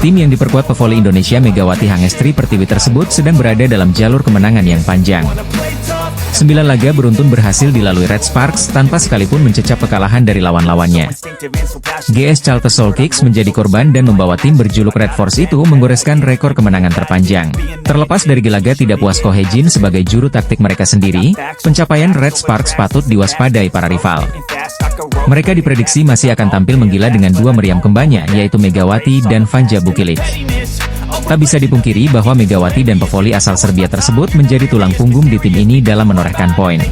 Tim yang diperkuat pevoli Indonesia Megawati Hangestri Pertiwi tersebut sedang berada dalam jalur kemenangan yang panjang. 9 laga beruntun berhasil dilalui Red Sparks tanpa sekalipun mencecap kekalahan dari lawan-lawannya. GS Chalters Soul Kicks menjadi korban dan membawa tim berjuluk Red Force itu menggoreskan rekor kemenangan terpanjang. Terlepas dari gelagat tidak puas Ko Hye-jin sebagai juru taktik mereka sendiri, pencapaian Red Sparks patut diwaspadai para rival. Mereka diprediksi masih akan tampil menggila dengan dua meriam kembarnya yaitu Megawati dan Vanja Bukilic. Tak bisa dipungkiri bahwa Megawati dan pevoli asal Serbia tersebut menjadi tulang punggung di tim ini dalam menorehkan poin.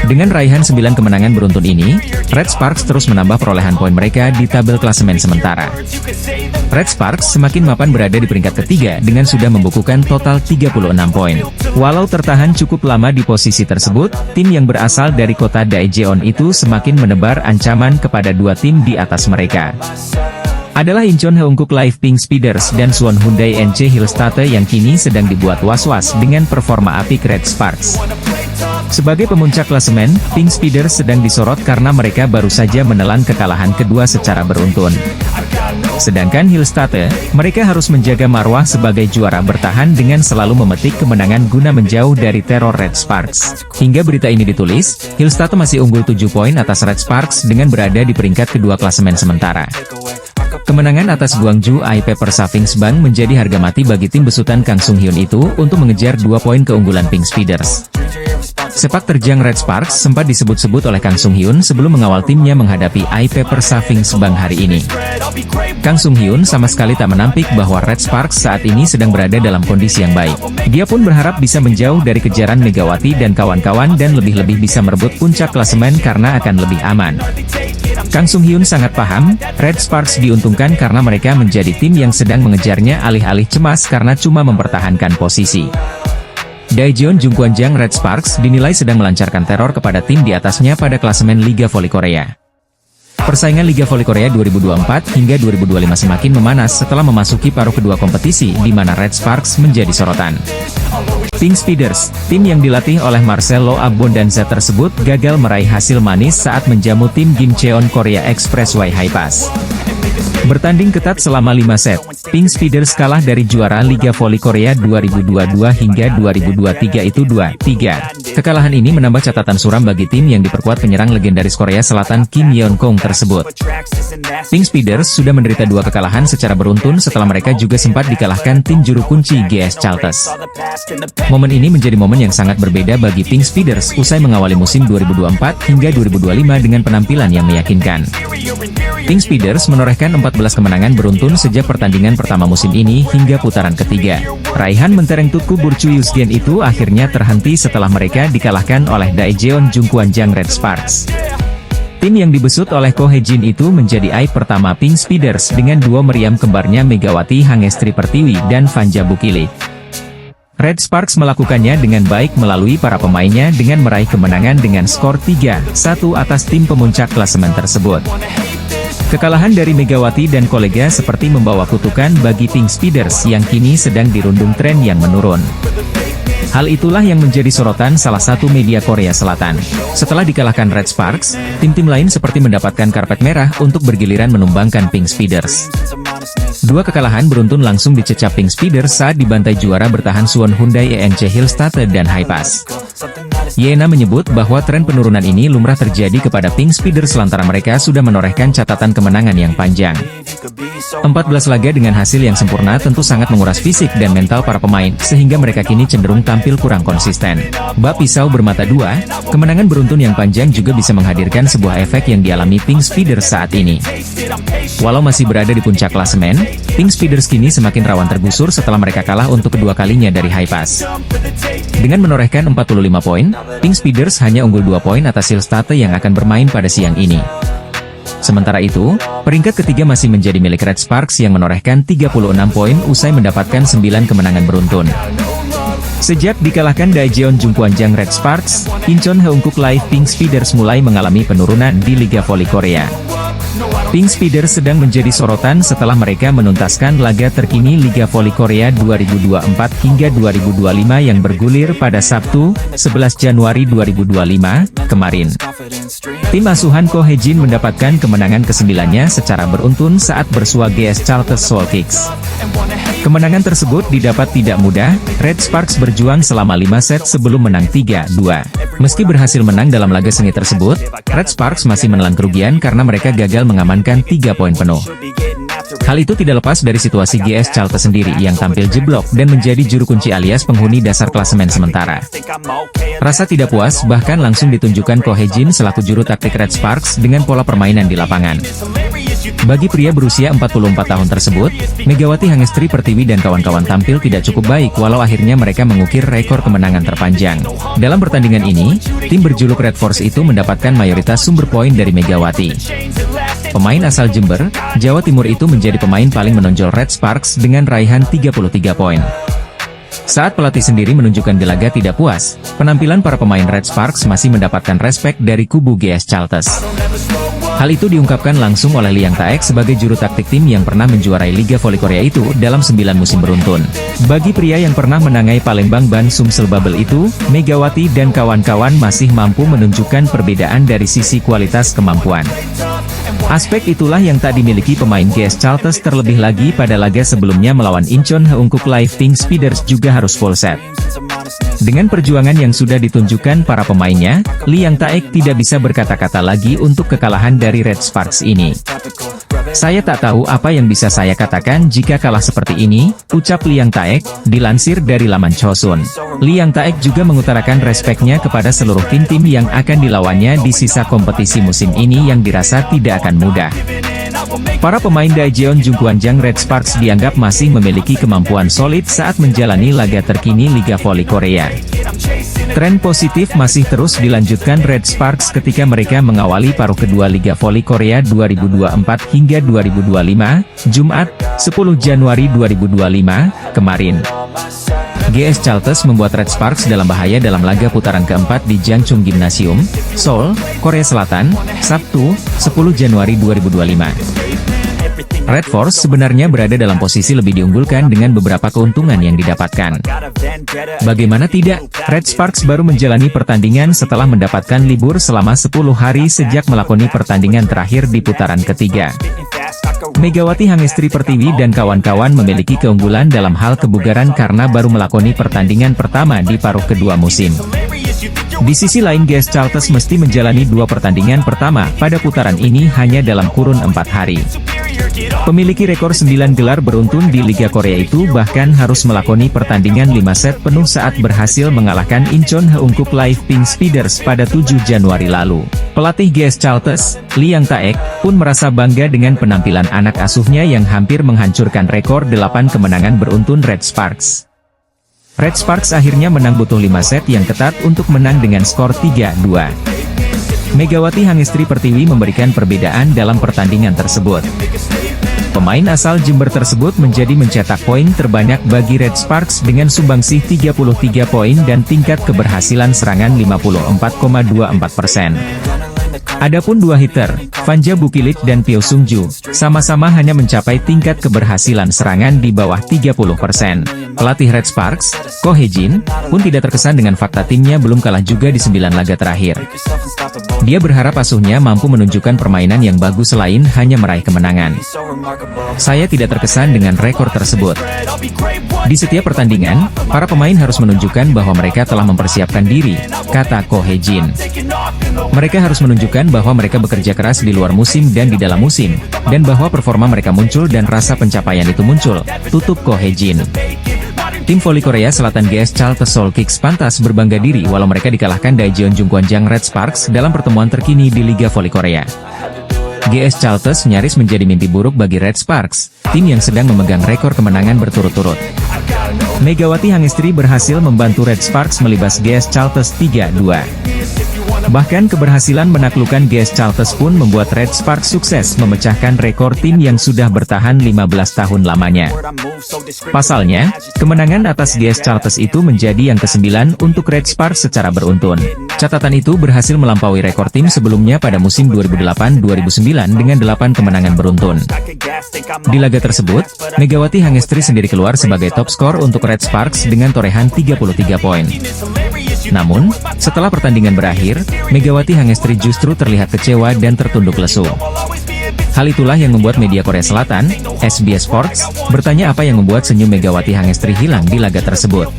Dengan raihan 9 kemenangan beruntun ini, Red Sparks terus menambah perolehan poin mereka di tabel klasemen sementara. Red Sparks semakin mapan berada di peringkat ketiga dengan sudah membukukan total 36 poin. Walau tertahan cukup lama di posisi tersebut, tim yang berasal dari kota Daejeon itu semakin menebar ancaman kepada dua tim di atas mereka. Adalah Incheon Heungkuk Live Pink Speeders dan Suwon Hyundai NC Hillstate yang kini sedang dibuat was-was dengan performa apik Red Sparks. Sebagai pemuncak klasemen, Pink Speeders sedang disorot karena mereka baru saja menelan kekalahan kedua secara beruntun. Sedangkan Hillstate, mereka harus menjaga marwah sebagai juara bertahan dengan selalu memetik kemenangan guna menjauh dari teror Red Sparks. Hingga berita ini ditulis, Hillstate masih unggul 7 poin atas Red Sparks dengan berada di peringkat kedua klasemen sementara. Kemenangan atas Gwangju IP Savings Bank menjadi harga mati bagi tim besutan Kang Sung Hyun itu untuk mengejar 2 poin keunggulan Pink Speeders. Sepak terjang Red Sparks sempat disebut-sebut oleh Kang Sung Hyun sebelum mengawal timnya menghadapi IP Savings Bank hari ini. Kang Sung Hyun sama sekali tak menampik bahwa Red Sparks saat ini sedang berada dalam kondisi yang baik. Dia pun berharap bisa menjauh dari kejaran Megawati dan kawan-kawan dan lebih-lebih bisa merebut puncak klasemen karena akan lebih aman. Kang Sung Hyun sangat paham, Red Sparks diuntungkan karena mereka menjadi tim yang sedang mengejarnya alih-alih cemas karena cuma mempertahankan posisi. Daejeon Jungkwanjang Red Sparks dinilai sedang melancarkan teror kepada tim di atasnya pada klasemen Liga Voli Korea. Persaingan Liga Voli Korea 2024 hingga 2025 semakin memanas setelah memasuki paruh kedua kompetisi di mana Red Sparks menjadi sorotan. Pink Speeders, tim yang dilatih oleh Marcelo Abondanza tersebut gagal meraih hasil manis saat menjamu tim Gimcheon Korea Expressway Highpass. Bertanding ketat selama 5 set, Pink Speeders kalah dari juara Liga Voli Korea 2022 hingga 2023 itu 2-3. Kekalahan ini menambah catatan suram bagi tim yang diperkuat penyerang legendaris Korea Selatan Kim Yeon-kong tersebut. Pink Speeders sudah menderita 2 kekalahan secara beruntun setelah mereka juga sempat dikalahkan tim juru kunci GS Chalters. Momen ini menjadi momen yang sangat berbeda bagi Pink Speeders usai mengawali musim 2024 hingga 2025 dengan penampilan yang meyakinkan. Pink Speeders menorehkan 14 kemenangan beruntun sejak pertandingan pertama musim ini hingga putaran ketiga. Raihan mentereng Tutku Burcu Yusgen itu akhirnya terhenti setelah mereka dikalahkan oleh Daejeon Jungkwanjang Red Sparks. Tim yang dibesut oleh Ko Hye-jin itu menjadi aib pertama Pink Speeders dengan dua meriam kembarnya Megawati Hangestri Pertiwi dan Vanja Bukilic. Red Sparks melakukannya dengan baik melalui para pemainnya dengan meraih kemenangan dengan skor 3-1 atas tim pemuncak klasemen tersebut. Kekalahan dari Megawati dan kolega seperti membawa kutukan bagi Pink Speeders yang kini sedang dirundung tren yang menurun. Hal itulah yang menjadi sorotan salah satu media Korea Selatan. Setelah dikalahkan Red Sparks, tim-tim lain seperti mendapatkan karpet merah untuk bergiliran menumbangkan Pink Speeders. 2 kekalahan beruntun langsung dicecap Pink Speeders saat dibantai juara bertahan Suwon Hyundai NC Hillstate dan Highpass. Yena menyebut bahwa tren penurunan ini lumrah terjadi kepada Pink Speeders lantaran mereka sudah menorehkan catatan kemenangan yang panjang. 14 laga dengan hasil yang sempurna tentu sangat menguras fisik dan mental para pemain, sehingga mereka kini cenderung tampil kurang konsisten. Bab pisau bermata dua, kemenangan beruntun yang panjang juga bisa menghadirkan sebuah efek yang dialami Pink Speeders saat ini. Walau masih berada di puncak klasemen, Pink Speeders kini semakin rawan tergusur setelah mereka kalah untuk kedua kalinya dari Highpass. Dengan menorehkan 45 poin, Pink Speeders hanya unggul 2 poin atas Hillstate yang akan bermain pada siang ini. Sementara itu, peringkat ketiga masih menjadi milik Red Sparks yang menorehkan 36 poin usai mendapatkan 9 kemenangan beruntun. Sejak dikalahkan Daejeon Jungkwanjang Red Sparks, Incheon Heungkuk Live Pink Speeders mulai mengalami penurunan di Liga Voli Korea. Pink Speeders sedang menjadi sorotan setelah mereka menuntaskan laga terkini Liga Voli Korea 2024 hingga 2025 yang bergulir pada Sabtu, 11 Januari 2025, kemarin. Tim asuhan Ko Hae-jin mendapatkan kemenangan ke-9-nya secara beruntun saat bersua GS Chalters Seoul Kicks. Kemenangan tersebut didapat tidak mudah, Red Sparks berjuang selama 5 set sebelum menang 3-2. Meski berhasil menang dalam laga sengit tersebut, Red Sparks masih menelan kerugian karena mereka gagal mengamankan 3 poin penuh. Hal itu tidak lepas dari situasi GS Chalters sendiri yang tampil jeblok dan menjadi juru kunci alias penghuni dasar klasemen sementara. Rasa tidak puas bahkan langsung ditunjukkan Ko Hae-jin selaku juru taktik Red Sparks dengan pola permainan di lapangan. Bagi pria berusia 44 tahun tersebut, Megawati Hangestri Pertiwi dan kawan-kawan tampil tidak cukup baik walau akhirnya mereka mengukir rekor kemenangan terpanjang. Dalam pertandingan ini, tim berjuluk Red Force itu mendapatkan mayoritas sumber poin dari Megawati. Pemain asal Jember, Jawa Timur itu menjadi pemain paling menonjol Red Sparks dengan raihan 33 poin. Saat pelatih sendiri menunjukkan gelaga tidak puas, penampilan para pemain Red Sparks masih mendapatkan respek dari kubu GS Chalters. Hal itu diungkapkan langsung oleh Liang Taek sebagai juru taktik tim yang pernah menjuarai Liga Voli Korea itu dalam 9 musim beruntun. Bagi pria yang pernah menangai Palembang Ban Sumsel Bubble itu, Megawati dan kawan-kawan masih mampu menunjukkan perbedaan dari sisi kualitas kemampuan. Aspek itulah yang tak dimiliki pemain GS Chalters terlebih lagi pada laga sebelumnya melawan Incheon Heungkuk Live Pink Speeders juga harus full set. Dengan perjuangan yang sudah ditunjukkan para pemainnya, Liang Taek tidak bisa berkata-kata lagi untuk kekalahan dari Red Sparks ini. Saya tak tahu apa yang bisa saya katakan jika kalah seperti ini, ucap Liang Taek, dilansir dari laman Chosun. Liang Taek juga mengutarakan respeknya kepada seluruh tim-tim yang akan dilawannya di sisa kompetisi musim ini yang dirasa tidak akan mudah. Para pemain Daejeon Jungkwanjang Red Sparks dianggap masih memiliki kemampuan solid saat menjalani laga terkini Liga Voli Korea. Tren positif masih terus dilanjutkan Red Sparks ketika mereka mengawali paruh kedua Liga Voli Korea 2024 hingga 2025, Jumat, 10 Januari 2025, kemarin. GS Chalters membuat Red Sparks dalam bahaya dalam laga putaran keempat di Jangchung Gymnasium, Seoul, Korea Selatan, Sabtu, 10 Januari 2025. Red Force sebenarnya berada dalam posisi lebih diunggulkan dengan beberapa keuntungan yang didapatkan. Bagaimana tidak, Red Sparks baru menjalani pertandingan setelah mendapatkan libur selama 10 hari sejak melakoni pertandingan terakhir di putaran ketiga. Megawati Hangestri Pertiwi dan kawan-kawan memiliki keunggulan dalam hal kebugaran karena baru melakoni pertandingan pertama di paruh kedua musim. Di sisi lain GS Chalters mesti menjalani 2 pertandingan pertama pada putaran ini hanya dalam kurun 4 hari. Pemiliki rekor 9 gelar beruntun di Liga Korea itu bahkan harus melakoni pertandingan 5 set penuh saat berhasil mengalahkan Incheon Heungkuk Live Pink Speeders pada 7 Januari lalu. Pelatih GS Chalters, Liang Taek, pun merasa bangga dengan penampilan anak asuhnya yang hampir menghancurkan rekor 8 kemenangan beruntun Red Sparks. Red Sparks akhirnya menang butuh 5 set yang ketat untuk menang dengan skor 3-2. Megawati Hangestri Pertiwi memberikan perbedaan dalam pertandingan tersebut. Pemain asal Jember tersebut menjadi mencetak poin terbanyak bagi Red Sparks dengan sumbangsih 33 poin dan tingkat keberhasilan serangan 54,24%. Adapun 2 hitter, Vanja Bukilik dan Pyo Sungju, sama-sama hanya mencapai tingkat keberhasilan serangan di bawah 30%. Pelatih Red Sparks, Ko Hae-jin, pun tidak terkesan dengan fakta timnya belum kalah juga di 9 laga terakhir. Dia berharap asuhnya mampu menunjukkan permainan yang bagus selain hanya meraih kemenangan. Saya tidak terkesan dengan rekor tersebut. Di setiap pertandingan, para pemain harus menunjukkan bahwa mereka telah mempersiapkan diri, kata Ko Hae-jin. Mereka harus menunjukkan bahwa mereka bekerja keras di luar musim dan di dalam musim, dan bahwa performa mereka muncul dan rasa pencapaian itu muncul, tutup Ko Hae-jin. Tim voli Korea Selatan GS Chalters Seoul Kicks pantas berbangga diri walau mereka dikalahkan Daejeon Jungkwanjang Red Sparks dalam pertemuan terkini di Liga Voli Korea. GS Chalters nyaris menjadi mimpi buruk bagi Red Sparks, tim yang sedang memegang rekor kemenangan berturut-turut. Megawati Hangestri berhasil membantu Red Sparks melibas GS Chalters 3-2. Bahkan keberhasilan menaklukkan GS Charlton pun membuat Red Sparks sukses memecahkan rekor tim yang sudah bertahan 15 tahun lamanya. Pasalnya, kemenangan atas GS Charlton itu menjadi yang ke-9 untuk Red Sparks secara beruntun. Catatan itu berhasil melampaui rekor tim sebelumnya pada musim 2008-2009 dengan 8 kemenangan beruntun. Di laga tersebut, Megawati Hangestri sendiri keluar sebagai top skor untuk Red Sparks dengan torehan 33 poin. Namun, setelah pertandingan berakhir, Megawati Hangestri justru terlihat kecewa dan tertunduk lesu. Hal itulah yang membuat media Korea Selatan, SBS Sports, bertanya apa yang membuat senyum Megawati Hangestri hilang di laga tersebut.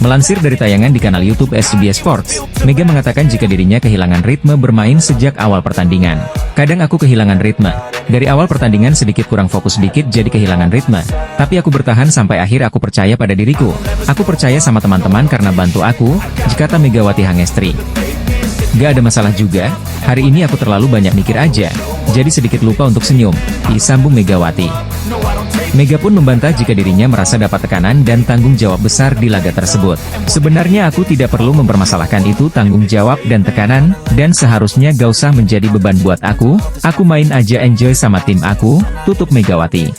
Melansir dari tayangan di kanal YouTube SBS Sports, Mega mengatakan jika dirinya kehilangan ritme bermain sejak awal pertandingan. Kadang aku kehilangan ritme. Dari awal pertandingan sedikit kurang fokus dikit jadi kehilangan ritme. Tapi aku bertahan sampai akhir, aku percaya pada diriku. Aku percaya sama teman-teman karena bantu aku, kata Megawati Hangestri. Gak ada masalah juga, hari ini aku terlalu banyak mikir aja, jadi sedikit lupa untuk senyum, disambung Megawati. Mega pun membantah jika dirinya merasa dapat tekanan dan tanggung jawab besar di laga tersebut. Sebenarnya aku tidak perlu mempermasalahkan itu tanggung jawab dan tekanan, dan seharusnya gak usah menjadi beban buat aku main aja enjoy sama tim aku, tutup Megawati.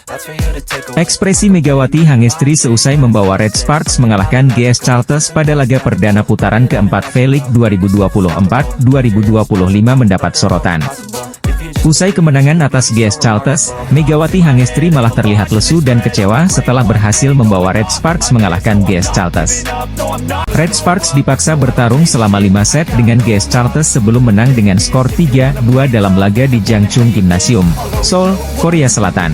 Ekspresi Megawati Hangestri seusai membawa Red Sparks mengalahkan GS Charlton pada laga perdana putaran keempat V-League 2024-2025 mendapat sorotan. Usai kemenangan atas GS Charlton, Megawati Hangestri malah terlihat lesu dan kecewa setelah berhasil membawa Red Sparks mengalahkan GS Charlton. Red Sparks dipaksa bertarung selama 5 set dengan GS Charlton sebelum menang dengan skor 3-2 dalam laga di Jangchung Gymnasium, Seoul, Korea Selatan.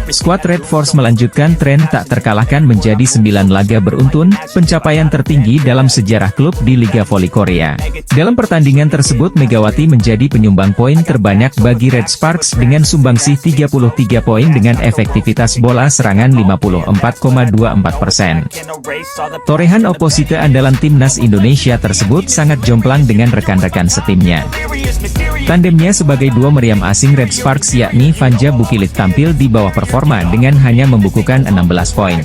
Skuad Red Force melanjutkan tren tak terkalahkan menjadi 9 laga beruntun, pencapaian tertinggi dalam sejarah klub di Liga Voli Korea. Dalam pertandingan tersebut Megawati menjadi penyumbang poin terbanyak bagi Red Sparks dengan sumbangsih 33 poin dengan efektivitas bola serangan 54,24%. Torehan oposite andalan timnas Indonesia tersebut sangat jomplang dengan rekan-rekan setimnya. Tandemnya sebagai dua meriam asing Red Sparks yakni Vanja Bukilit tampil di bawah performa dengan hanya membukukan 16 poin.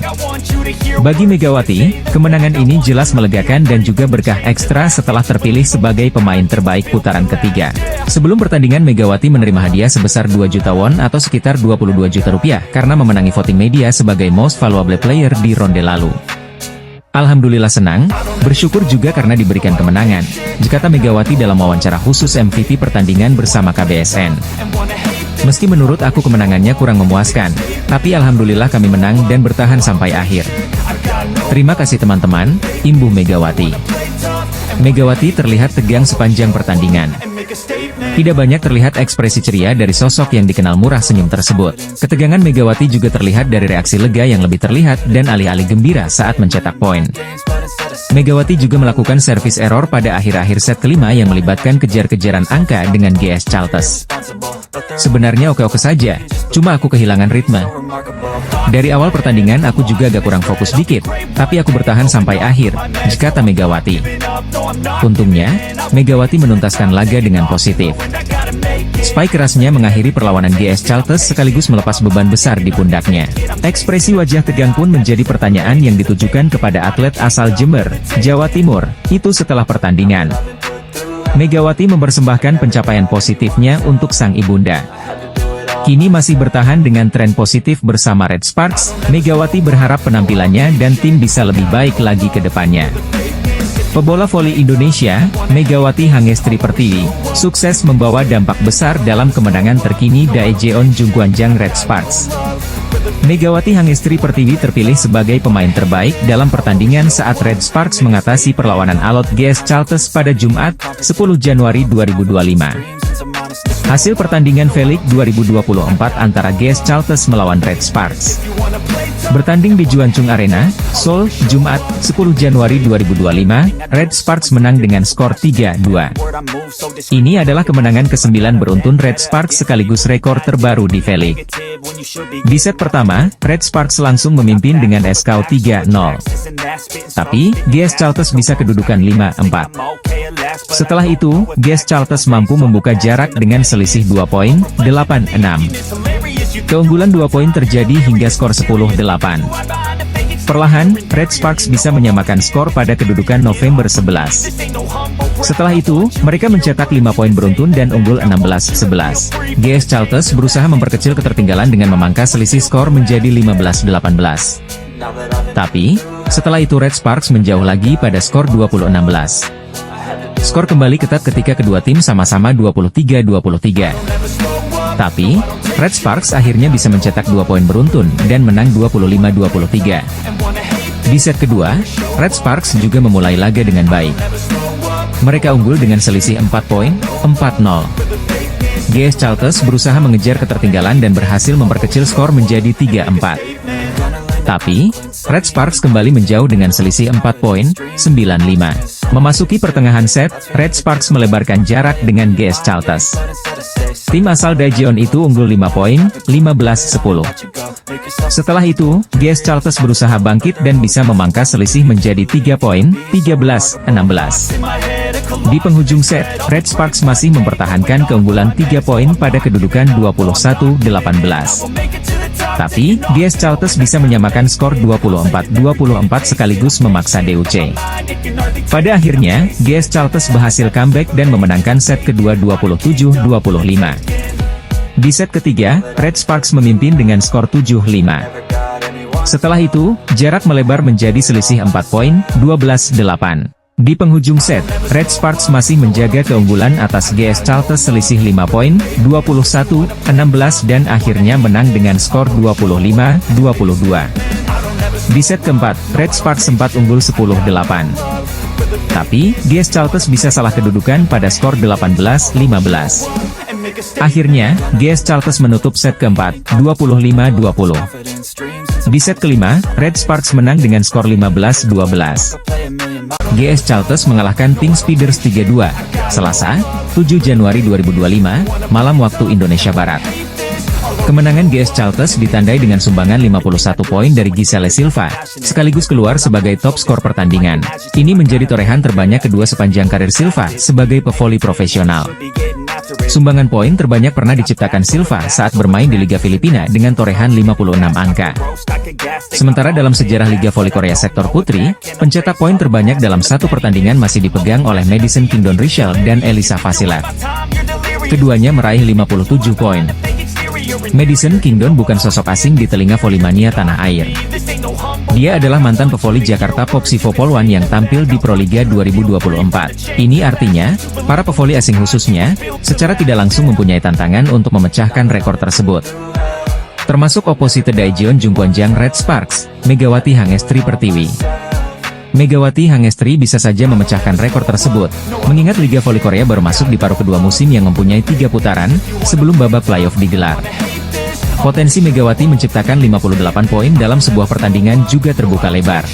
Bagi Megawati, kemenangan ini jelas melegakan dan juga berkah ekstra setelah terpilih sebagai pemain terbaik putaran ketiga. Sebelum pertandingan Megawati menerima hadiah sebesar 2 juta won atau sekitar 22 juta rupiah karena memenangi voting media sebagai Most Valuable Player di ronde lalu. Alhamdulillah senang, bersyukur juga karena diberikan kemenangan, kata Megawati dalam wawancara khusus MVP pertandingan bersama KBSN. Meski menurut aku kemenangannya kurang memuaskan, tapi alhamdulillah kami menang dan bertahan sampai akhir. Terima kasih teman-teman, imbuh Megawati. Megawati terlihat tegang sepanjang pertandingan. Tidak banyak terlihat ekspresi ceria dari sosok yang dikenal murah senyum tersebut. Ketegangan Megawati juga terlihat dari reaksi lega yang lebih terlihat dan alih-alih gembira saat mencetak poin. Megawati juga melakukan service error pada akhir-akhir set kelima yang melibatkan kejar-kejaran angka dengan GS Charlton. Sebenarnya oke-oke saja, cuma aku kehilangan ritme. Dari awal pertandingan aku juga agak kurang fokus dikit, tapi aku bertahan sampai akhir, kata Megawati. Untungnya, Megawati menuntaskan laga dengan positif. Spike kerasnya mengakhiri perlawanan GS Charlton sekaligus melepas beban besar di pundaknya. Ekspresi wajah tegang pun menjadi pertanyaan yang ditujukan kepada atlet asal Jember, Jawa Timur, itu setelah pertandingan. Megawati mempersembahkan pencapaian positifnya untuk sang ibunda. Kini masih bertahan dengan tren positif bersama Red Sparks, Megawati berharap penampilannya dan tim bisa lebih baik lagi ke depannya. Pebola voli Indonesia, Megawati Hangestri Pertiwi, sukses membawa dampak besar dalam kemenangan terkini Daejeon Jungkwanjang Red Sparks. Megawati Hangestri Pertiwi terpilih sebagai pemain terbaik dalam pertandingan saat Red Sparks mengatasi perlawanan alot GS Charlton pada Jumat, 10 Januari 2025. Hasil pertandingan V-League 2024 antara GS Charlton melawan Red Sparks. Bertanding di Juanchung Arena, Seoul, Jumat, 10 Januari 2025, Red Sparks menang dengan skor 3-2. Ini adalah kemenangan ke-9 beruntun Red Sparks sekaligus rekor terbaru di V-League. Di set pertama, Red Sparks langsung memimpin dengan skor 3-0. Tapi, GS Charlton bisa kedudukan 5-4. Setelah itu, GS Charlton mampu membuka jarak dengan selisih 2 poin, 8-6. Keunggulan 2 poin terjadi hingga skor 10-8. Perlahan, Red Sparks bisa menyamakan skor pada kedudukan November 11. Setelah itu, mereka mencetak 5 poin beruntun dan unggul 16-11. GS Chalters berusaha memperkecil ketertinggalan dengan memangkas selisih skor menjadi 15-18. Tapi, setelah itu Red Sparks menjauh lagi pada skor 20-16. Skor kembali ketat ketika kedua tim sama-sama 23-23. Tapi, Red Sparks akhirnya bisa mencetak 2 poin beruntun dan menang 25-23. Di set kedua, Red Sparks juga memulai laga dengan baik. Mereka unggul dengan selisih 4 poin, 4-0. GS Chalters berusaha mengejar ketertinggalan dan berhasil memperkecil skor menjadi 3-4. Tapi, Red Sparks kembali menjauh dengan selisih 4 poin, 9-5. Memasuki pertengahan set, Red Sparks melebarkan jarak dengan GS Chalters. Tim asal Daejeon itu unggul 5 poin, 15-10. Setelah itu, GS Chalters berusaha bangkit dan bisa memangkas selisih menjadi 3 poin, 13-16. Di penghujung set, Red Sparks masih mempertahankan keunggulan 3 poin pada kedudukan 21-18. Tapi, GS Chalters bisa menyamakan skor 24-24 sekaligus memaksa DUC. Pada akhirnya, GS Chalters berhasil comeback dan memenangkan set kedua 27-25. Di set ketiga, Red Sparks memimpin dengan skor 7-5. Setelah itu, jarak melebar menjadi selisih 4 poin, 12-8. Di penghujung set, Red Sparks masih menjaga keunggulan atas GS Chalters selisih 5 poin, 21-16 dan akhirnya menang dengan skor 25-22. Di set keempat, Red Sparks sempat unggul 10-8. Tapi, GS Chalters bisa salah kedudukan pada skor 18-15. Akhirnya, GS Chalters menutup set keempat, 25-20. Di set kelima, Red Sparks menang dengan skor 15-12. GS Chalters mengalahkan Pink Speeders 3-2, Selasa, 7 Januari 2025, malam waktu Indonesia Barat. Kemenangan GS Chalters ditandai dengan sumbangan 51 poin dari Giselle Silva, sekaligus keluar sebagai top skor pertandingan. Ini menjadi torehan terbanyak kedua sepanjang karir Silva sebagai pevoli profesional. Sumbangan poin terbanyak pernah diciptakan Silva saat bermain di Liga Filipina dengan torehan 56 angka. Sementara dalam sejarah Liga Voli Korea sektor putri, pencetak poin terbanyak dalam satu pertandingan masih dipegang oleh Madison Kingdon Richelle dan Elisa Vasilev. Keduanya meraih 57 poin. Madison Kingdon bukan sosok asing di telinga volimania tanah air. Dia adalah mantan pevoli Jakarta Popsivo Polwan yang tampil di Proliga 2024. Ini artinya, para pevoli asing khususnya, secara tidak langsung mempunyai tantangan untuk memecahkan rekor tersebut. Termasuk oposite Daejeon Jungkwanjang Red Sparks, Megawati Hangestri Pertiwi. Megawati Hangestri bisa saja memecahkan rekor tersebut, mengingat Liga Voli Korea baru masuk di paruh kedua musim yang mempunyai 3 putaran, sebelum babak playoff digelar. Potensi Megawati menciptakan 58 poin dalam sebuah pertandingan juga terbuka lebar.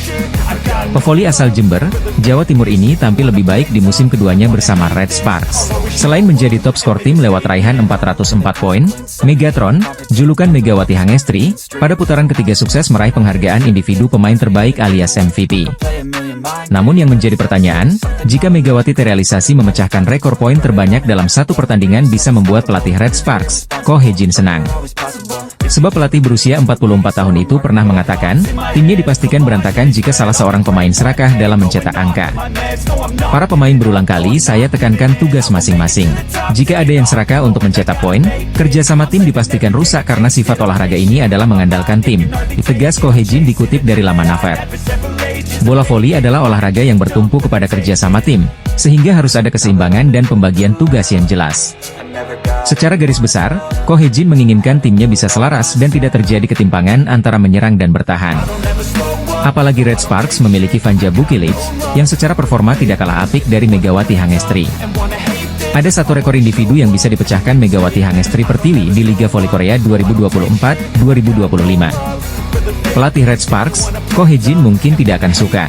Pevoli asal Jember, Jawa Timur ini tampil lebih baik di musim keduanya bersama Red Sparks. Selain menjadi top skor tim lewat raihan 404 poin, Megatron, julukan Megawati Hangestri, pada putaran ketiga sukses meraih penghargaan individu pemain terbaik alias MVP. Namun yang menjadi pertanyaan, jika Megawati terrealisasi memecahkan rekor poin terbanyak dalam satu pertandingan bisa membuat pelatih Red Sparks, Ko Hye-jin senang. Sebab pelatih berusia 44 tahun itu pernah mengatakan, timnya dipastikan berantakan jika salah seorang pemain serakah dalam mencetak angka. Para pemain berulang kali saya tekankan tugas masing-masing. Jika ada yang serakah untuk mencetak poin, kerjasama tim dipastikan rusak karena sifat olahraga ini adalah mengandalkan tim. Tegas Ko Hye-jin dikutip dari laman Naver. Bola voli adalah olahraga yang bertumpu kepada kerjasama tim, sehingga harus ada keseimbangan dan pembagian tugas yang jelas. Secara garis besar, Ko Hye-jin menginginkan timnya bisa selaras dan tidak terjadi ketimpangan antara menyerang dan bertahan. Apalagi Red Sparks memiliki Vanja Bukilic, yang secara performa tidak kalah apik dari Megawati Hangestri. Ada satu rekor individu yang bisa dipecahkan Megawati Hangestri Pertiwi di Liga Voli Korea 2024-2025. Pelatih Red Sparks, Ko Hye-jin mungkin tidak akan suka.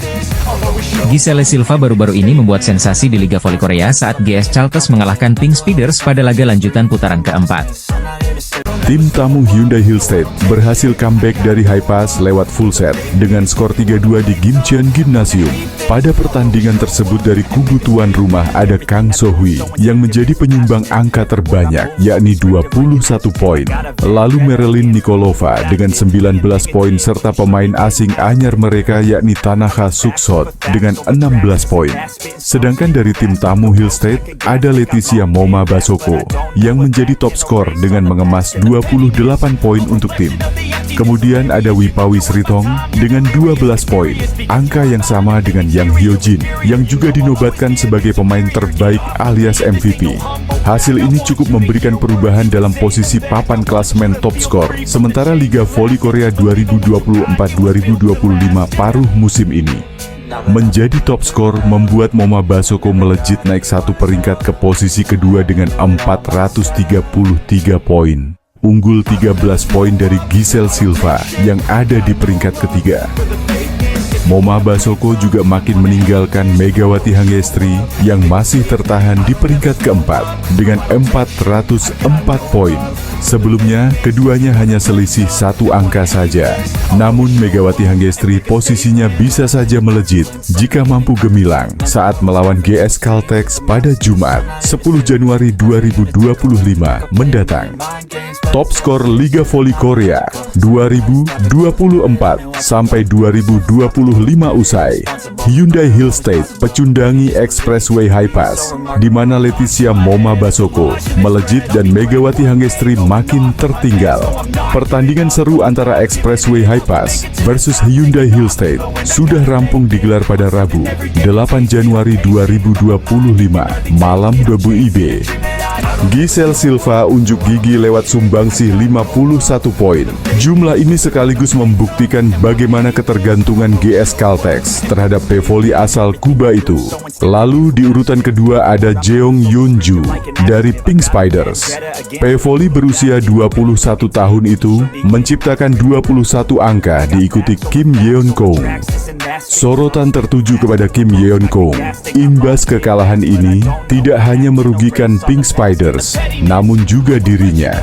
Giselle Silva baru-baru ini membuat sensasi di Liga Voli Korea saat GS Chalters mengalahkan Pink Speeders pada laga lanjutan putaran keempat. Tim tamu Hyundai Hillstate berhasil comeback dari high pass lewat full set dengan skor 3-2 di Gimcheon Gymnasium. Pada pertandingan tersebut dari kubu tuan rumah ada Kang So-hui yang menjadi penyumbang angka terbanyak yakni 21 poin. Lalu Marilyn Nikolova dengan 19 poin serta pemain asing anyar mereka yakni Tanaka Suksot dengan 16 poin. Sedangkan dari tim tamu Hillstate ada Leticia Moma Basoko yang menjadi top skor dengan mengemas 28 poin untuk tim. Kemudian ada Wipawi Sritong dengan 12 poin, angka yang sama dengan Yang Hyojin yang juga dinobatkan sebagai pemain terbaik alias MVP. Hasil ini cukup memberikan perubahan dalam posisi papan klasemen top skor, sementara Liga Voli Korea 2024-2025 paruh musim ini. Menjadi top skor membuat Moma Basoko melejit naik satu peringkat ke posisi kedua dengan 433 poin. Unggul 13 poin dari Giselle Silva yang ada di peringkat ketiga. Moma Basoko juga makin meninggalkan Megawati Hangestri yang masih tertahan di peringkat keempat dengan 404 poin. Sebelumnya, keduanya hanya selisih satu angka saja. Namun Megawati Hangestri posisinya bisa saja melejit jika mampu gemilang saat melawan GS Caltex pada Jumat, 10 Januari 2025 mendatang. Top skor Liga Voli Korea 2024 sampai 2025 usai. Hyundai Hillstate pecundangi Expressway High Pass, di mana Leticia Moma Basoko melejit dan Megawati Hangestri makin tertinggal. Pertandingan seru antara Expressway High Pass versus Hyundai Hillstate sudah rampung digelar pada Rabu, 8 Januari 2025 malam WIB. Giselle Silva unjuk gigi lewat sumbangsih 51 poin. Jumlah ini sekaligus membuktikan bagaimana ketergantungan GS Caltex terhadap pevoli asal Kuba itu. Lalu di urutan kedua ada Jeong Yeonju dari Pink Spiders. Pevoli berusia 21 tahun itu menciptakan 21 angka diikuti Kim Yeon Kong. Sorotan tertuju kepada Kim Yeon Kong. Imbas kekalahan ini tidak hanya merugikan Pink Spiders, namun juga dirinya.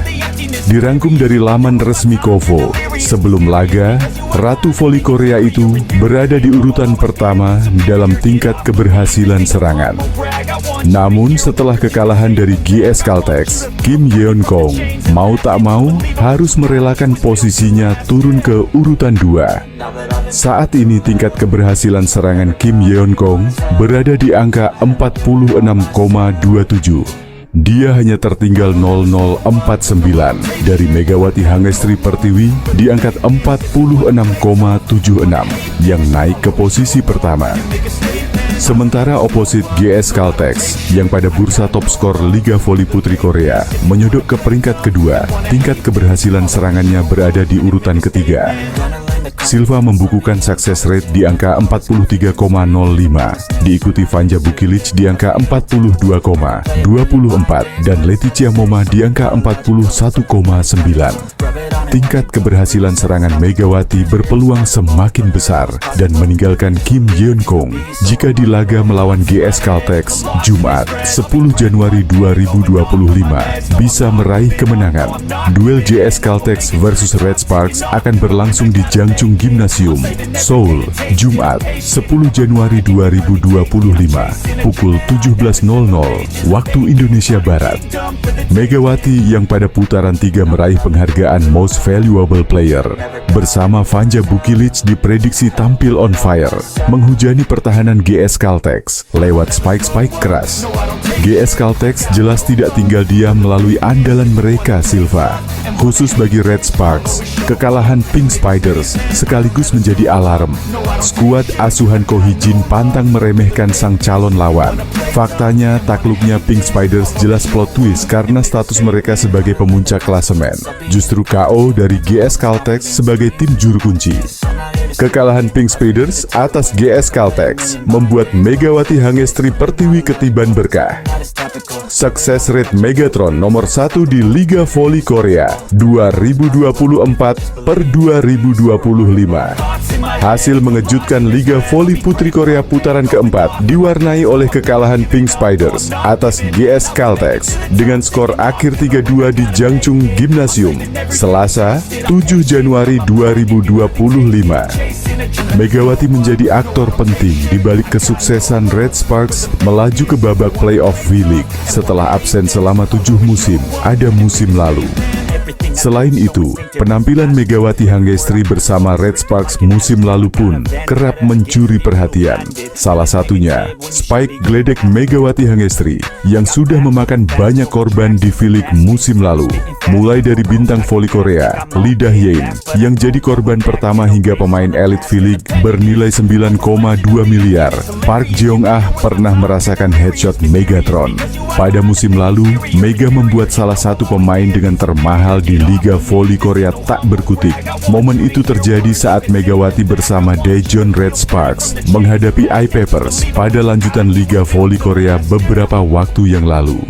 Dirangkum dari laman resmi Kovo, sebelum laga, Ratu Voli Korea itu berada di urutan pertama dalam tingkat keberhasilan serangan. Namun setelah kekalahan dari GS Caltex, Kim Yeon Kong mau tak mau harus merelakan posisinya turun ke urutan 2. Saat ini tingkat keberhasilan serangan Kim Yeon Kong berada di angka 46,27. Dia hanya tertinggal 0049 dari Megawati Hangestri Pertiwi di angka 46,76 yang naik ke posisi pertama. Sementara oposit GS Caltex yang pada bursa top skor Liga Voli Putri Korea menyodok ke peringkat kedua, tingkat keberhasilan serangannya berada di urutan ketiga. Silva membukukan success rate di angka 43,05, diikuti Vanja Bukilic di angka 42,24 dan Leticia Moma di angka 41,9. Tingkat keberhasilan serangan Megawati berpeluang semakin besar dan meninggalkan Kim Yeon Kong jika di laga melawan GS Caltex Jumat 10 Januari 2025 bisa meraih kemenangan. Duel GS Caltex versus Red Sparks akan berlangsung di Jangchung Gymnasium, Seoul, Jumat 10 Januari 2025 pukul 17.00 waktu Indonesia Barat. Megawati yang pada putaran 3 meraih penghargaan Most Valuable Player bersama Vanja Bukilic diprediksi tampil on fire, menghujani pertahanan GS Caltex lewat spike-spike keras. GS Caltex jelas tidak tinggal diam melalui andalan mereka Silva. Khusus bagi Red Sparks, kekalahan Pink Spiders sekaligus menjadi alarm. Skuad asuhan Ko Hee-jin pantang meremehkan sang calon lawan. Faktanya, takluknya Pink Spiders jelas plot twist karena status mereka sebagai pemuncak klasemen. Justru KO dari GS Caltex sebagai tim juru kunci. Kekalahan Pink Spiders atas GS Caltex membuat Megawati Hangestri Pertiwi ketiban berkah. Sukses rate Megatron nomor 1 di Liga Voli Korea 2024/2025. Hasil mengejutkan Liga Voli Putri Korea putaran keempat diwarnai oleh kekalahan Pink Spiders atas GS Caltex dengan skor akhir 3-2 di Jangchung Gymnasium, Selasa, 7 Januari 2025. Megawati menjadi aktor penting di balik kesuksesan Red Sparks melaju ke babak playoff V-League setelah absen selama 7 musim, ada musim lalu. Selain itu, penampilan Megawati Hangestri bersama Red Sparks musim lalu pun kerap mencuri perhatian. Salah satunya, Spike geledek Megawati Hangestri yang sudah memakan banyak korban di V-League musim lalu. Mulai dari bintang voli Korea, Lee Dah-yeon, yang jadi korban pertama hingga pemain elit V-League bernilai 9,2 miliar. Park Jeong-ah pernah merasakan headshot Megatron. Pada musim lalu, Mega membuat salah satu pemain dengan termahal di Liga Voli Korea tak berkutik. Momen itu terjadi saat Megawati bersama Daejeon Red Sparks menghadapi iPapers pada lanjutan Liga Voli Korea beberapa waktu yang lalu.